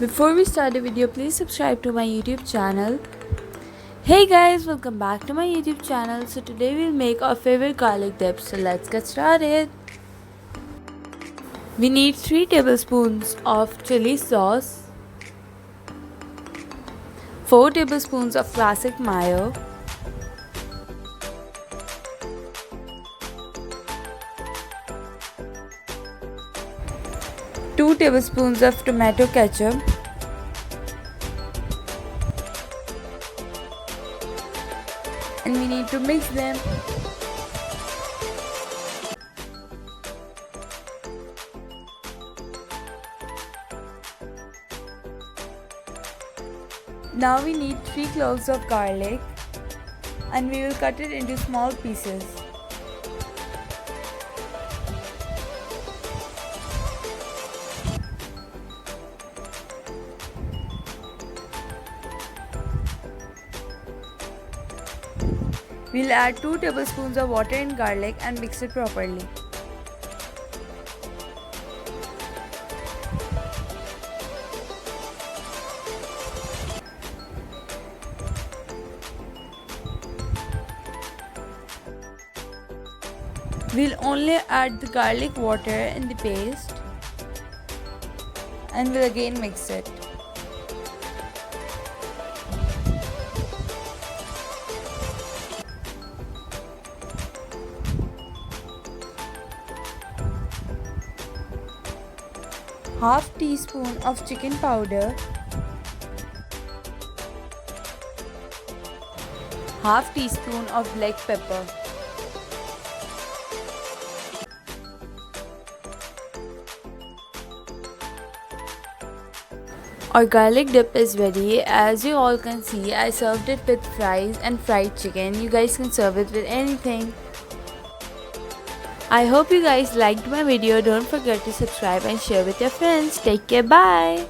Before we start the video, please subscribe to my YouTube channel. Hey guys, welcome back to my YouTube channel. So today we'll make our favorite garlic dip. So let's get started. We need 3 tablespoons of chili sauce, 4 tablespoons of classic mayo, 2 tablespoons of tomato ketchup, and we need to mix them. Now we need 3 cloves of garlic and we will cut it into small pieces. We'll add 2 tablespoons of water in garlic and mix it properly. We'll only add the garlic water in the paste and we'll again mix it. Half teaspoon of chicken powder, half teaspoon of black pepper. Our garlic dip is ready. As you all can see, I served it with fries and fried chicken. You guys can serve it with anything. I hope you guys liked my video. Don't forget to subscribe and share with your friends. Take care. Bye.